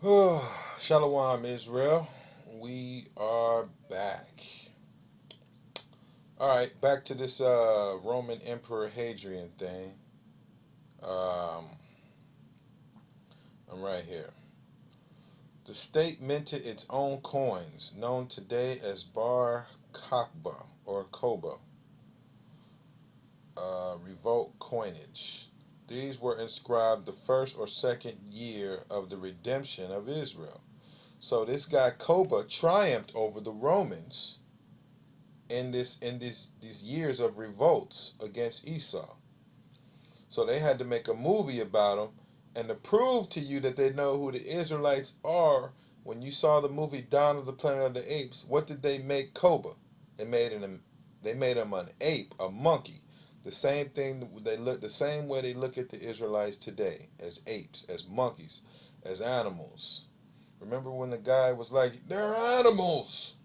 Shalom, Israel. We are back. All right, back to this Roman Emperor Hadrian thing. Um, I'm right here. The state minted its own coins, known today as Bar Kokhba or Koba, revolt coinage. These were inscribed the first or second year of the redemption of Israel. So this guy Koba triumphed over the Romans in these years of revolts against Esau. So they had to make a movie about them, and to prove to you that they know who the Israelites are. When you saw the movie Dawn of the Planet of the Apes, what did they make Koba? They made him an ape, a monkey. The same thing they look the same way they look at the Israelites today, as apes, as monkeys, as animals. Remember when the guy was like, "They're animals."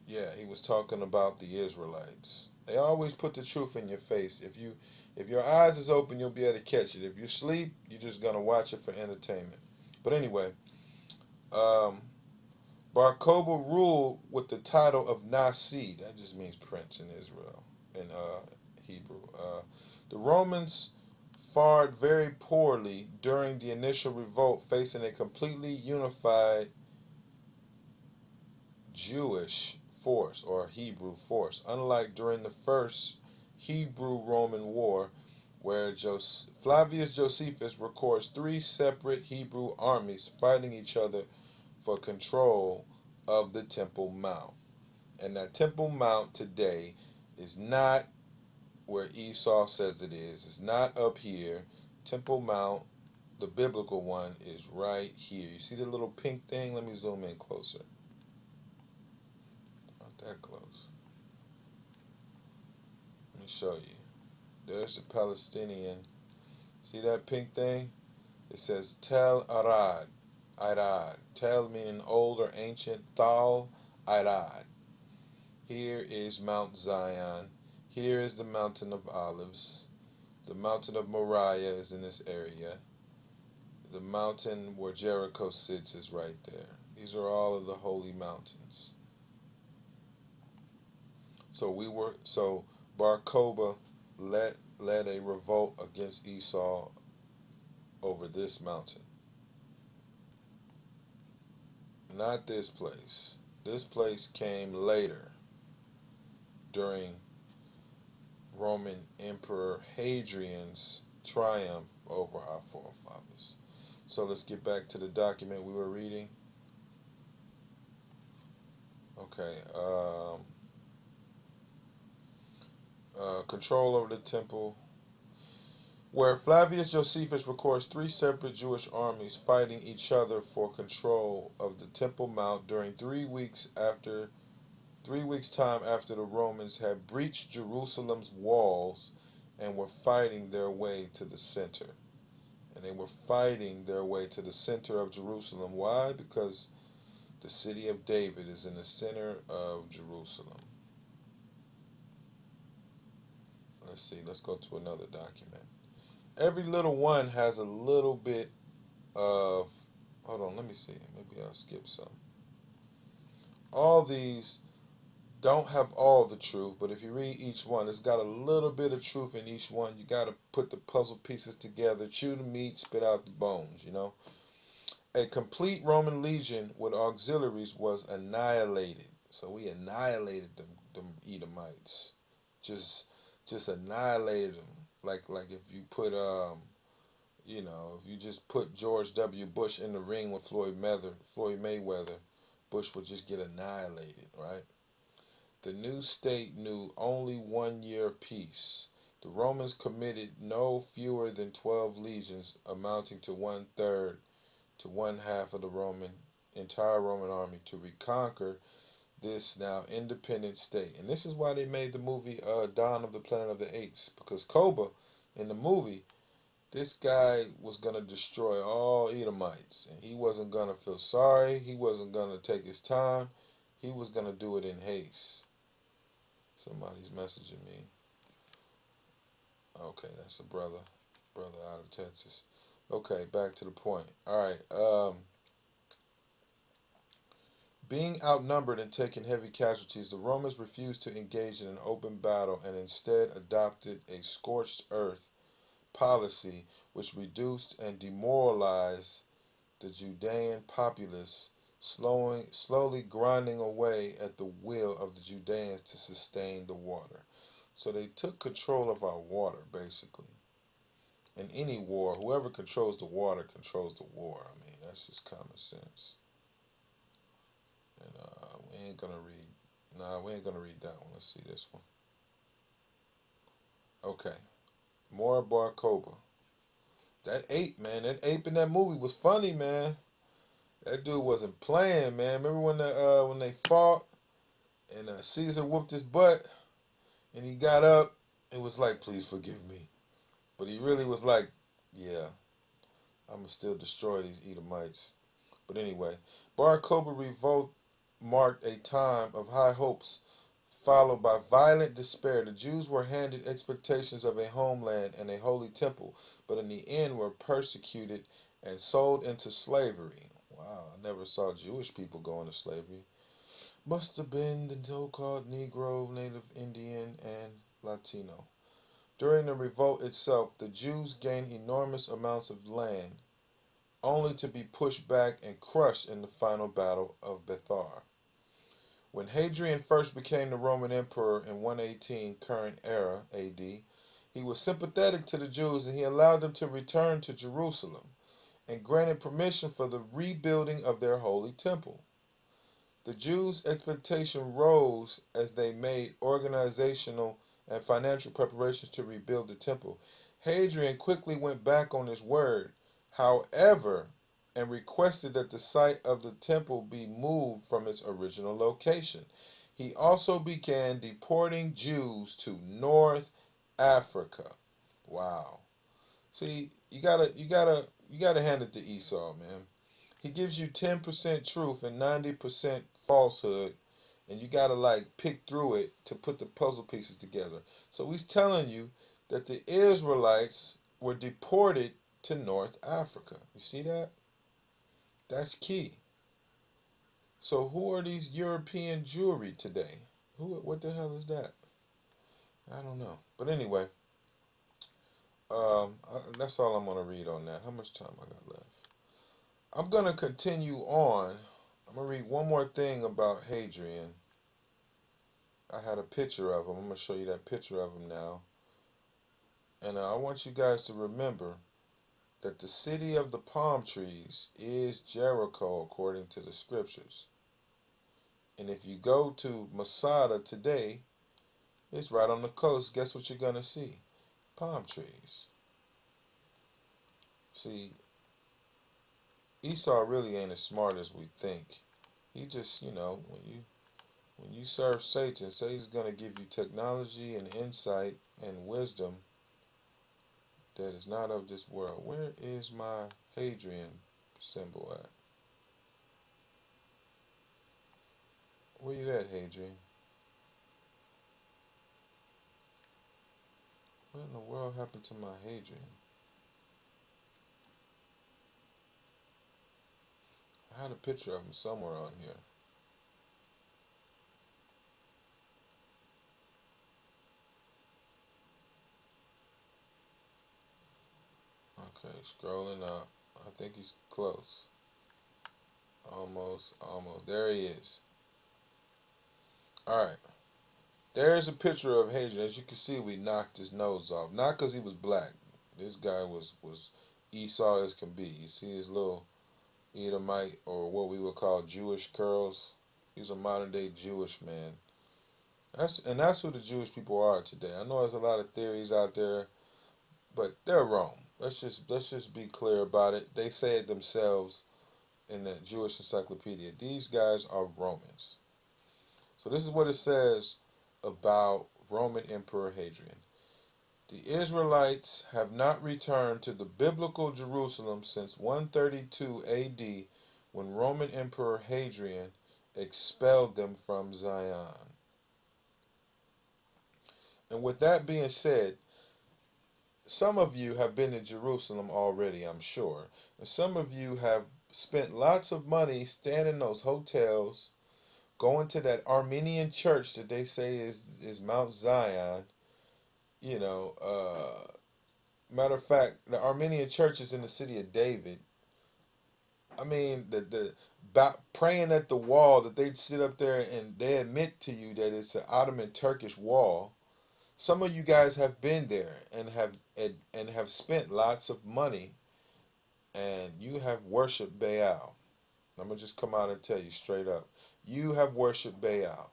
Yeah, he was talking about the Israelites. They always put the truth in your face. If your eyes is open, you'll be able to catch it. If you sleep, you're just gonna watch it for entertainment. But anyway, um, Bar Kokhba ruled with the title of Nasi. That just means prince in Israel, in Hebrew. The Romans fared very poorly during the initial revolt, facing a completely unified Jewish force or Hebrew force, unlike during the First Hebrew-Roman War, where Flavius Josephus records three separate Hebrew armies fighting each other for control of the Temple Mount. And that Temple Mount today is not where Esau says it is. It's not up here. Temple Mount, the biblical one, is right here. You see the little pink thing? Let me zoom in closer. Not that close. Let me show you. There's the Palestinian. See that pink thing? It says Tel Arad. Arad. Tel meaning old or ancient. Thal Arad. Here is Mount Zion. Here is the mountain of Olives. The mountain of Moriah is in this area. The mountain where Jericho sits is right there. These are all of the holy mountains. So Bar Kokhba led a revolt against Esau over this mountain. Not this place. This place came later during Roman Emperor Hadrian's triumph over our forefathers. So let's get back to the document we were reading. Okay. Control over the temple, where Flavius Josephus records three separate Jewish armies fighting each other for control of the Temple Mount during 3 weeks time after the Romans had breached Jerusalem's walls and were fighting their way to the center. And they were fighting their way to the center of Jerusalem. Why? Because the city of David is in the center of Jerusalem. Let's see, let's go to another document. Every little one has a little bit of, hold on, let me see, maybe I'll skip some. All these don't have all the truth, but if you read each one, it's got a little bit of truth in each one. You got to put the puzzle pieces together, chew the meat, spit out the bones, you know. A complete Roman legion with auxiliaries was annihilated. So we annihilated them Edomites. Just just annihilated them. Like if you put if you just put George W. Bush in the ring with Floyd Mayweather, Bush would just get annihilated, right? The new state knew only 1 year of peace. The Romans committed no fewer than 12 legions, amounting to one third to one half of the entire Roman army, to reconquer this now independent state. And this is why they made the movie Dawn of the Planet of the Apes, because Koba in the movie, this guy was going to destroy all Edomites, and he wasn't going to feel sorry. He wasn't going to take his time. He was going to do it in haste. Somebody's messaging me. Okay, that's a brother out of Texas. Okay, back to the point. All right. Being outnumbered and taking heavy casualties, the Romans refused to engage in an open battle and instead adopted a scorched earth policy which reduced and demoralized the Judean populace, slowly grinding away at the will of the Judeans to sustain the water. So they took control of our water, basically. In any war, whoever controls the water controls the war. I mean, that's just common sense. And we ain't gonna read. Nah, we ain't gonna read that one. Let's see this one. Okay, more Bar Kokhba. That ape, man. That ape in that movie was funny, man. That dude wasn't playing, man. Remember when they fought and Caesar whooped his butt and he got up and was like, "Please forgive me," but he really was like, "Yeah, I'm gonna still destroy these Edomites." But anyway, Bar Kokhba revolt marked a time of high hopes, followed by violent despair. The Jews were handed expectations of a homeland and a holy temple, but in the end were persecuted and sold into slavery. Wow, I never saw Jewish people go into slavery. Must have been the so-called Negro, Native Indian, and Latino. During the revolt itself, the Jews gained enormous amounts of land, only to be pushed back and crushed in the final battle of Bethar. When Hadrian first became the Roman emperor in 118 current era AD, he was sympathetic to the Jews and he allowed them to return to Jerusalem and granted permission for the rebuilding of their holy temple. The Jews' expectation rose as they made organizational and financial preparations to rebuild the temple. Hadrian quickly went back on his word, however, and requested that the site of the temple be moved from its original location. He also began deporting Jews to North Africa. Wow. See, you gotta hand it to Esau, man. He gives you 10% truth and 90% falsehood, and you gotta like pick through it to put the puzzle pieces together. So he's telling you that the Israelites were deported to North Africa. You see that? That's key. So who are these European Jewry today? What the hell is that? I don't know. But anyway, that's all I'm gonna read on that. How much time I got left? I'm gonna continue on. I'm gonna read one more thing about Hadrian. I had a picture of him. I'm gonna show you that picture of him now. And I want you guys to remember that the city of the palm trees is Jericho according to the scriptures. And if you go to Masada today, it's right on the coast. Guess what you're gonna see? Palm trees. See, Esau really ain't as smart as we think. He just, when you serve Satan, Satan's gonna give you technology and insight and wisdom that is not of this world. Where is my Hadrian symbol at? Where you at, Hadrian? What in the world happened to my Hadrian? I had a picture of him somewhere on here. Okay, scrolling up. I think he's close. Almost, almost. There he is. Alright. There's a picture of Hadrian. As you can see, we knocked his nose off. Not because he was black. This guy was Esau as can be. You see his little Edomite, or what we would call Jewish curls. He's a modern day Jewish man. That's who the Jewish people are today. I know there's a lot of theories out there, but they're wrong. Let's just be clear about it. They say it themselves in the Jewish Encyclopedia. These guys are Romans. So this is what it says about Roman Emperor Hadrian. The Israelites have not returned to the biblical Jerusalem since 132 AD, when Roman Emperor Hadrian expelled them from Zion. And with that being said, some of you have been to Jerusalem already, I'm sure. And some of you have spent lots of money staying in those hotels going to that Armenian church that they say is Mount Zion. You know, matter of fact, the Armenian church is in the city of David. I mean, praying at the wall that they'd sit up there and they admit to you that it's an Ottoman Turkish wall. Some of you guys have been there and have spent lots of money, and you have worshipped Baal. I'm gonna just come out and tell you straight up, you have worshipped Baal,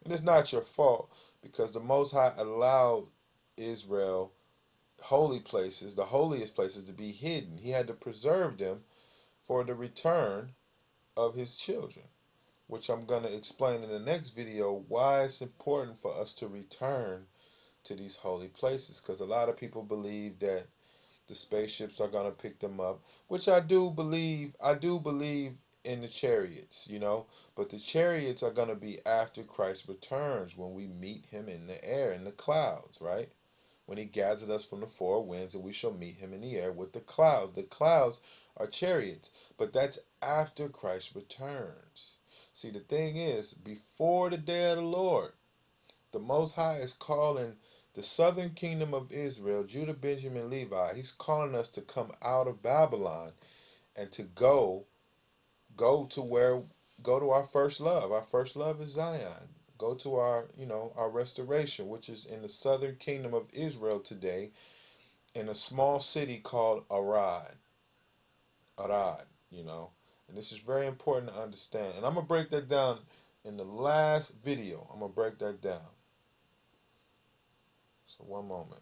and it's not your fault because the Most High allowed Israel holy places, the holiest places, to be hidden. He had to preserve them for the return of his children, which I'm going to explain in the next video why it's important for us to return to these holy places, because a lot of people believe that the spaceships are going to pick them up, which I do believe in the chariots, but the chariots are going to be after Christ returns, when we meet him in the air, in the clouds, right? When he gathers us from the four winds, and we shall meet him in the air with the clouds. The clouds are chariots, but that's after Christ returns. See, the thing is, before the day of the Lord, the Most High is calling the southern kingdom of Israel, Judah, Benjamin, Levi. He's calling us to come out of Babylon and to go to where go to our first love. Our first love is Zion. Go to our restoration, which is in the southern kingdom of Israel today, in a small city called Arad. And this is very important to understand. And I'm going to break that down in the last video. I'm going to break that down. So one moment.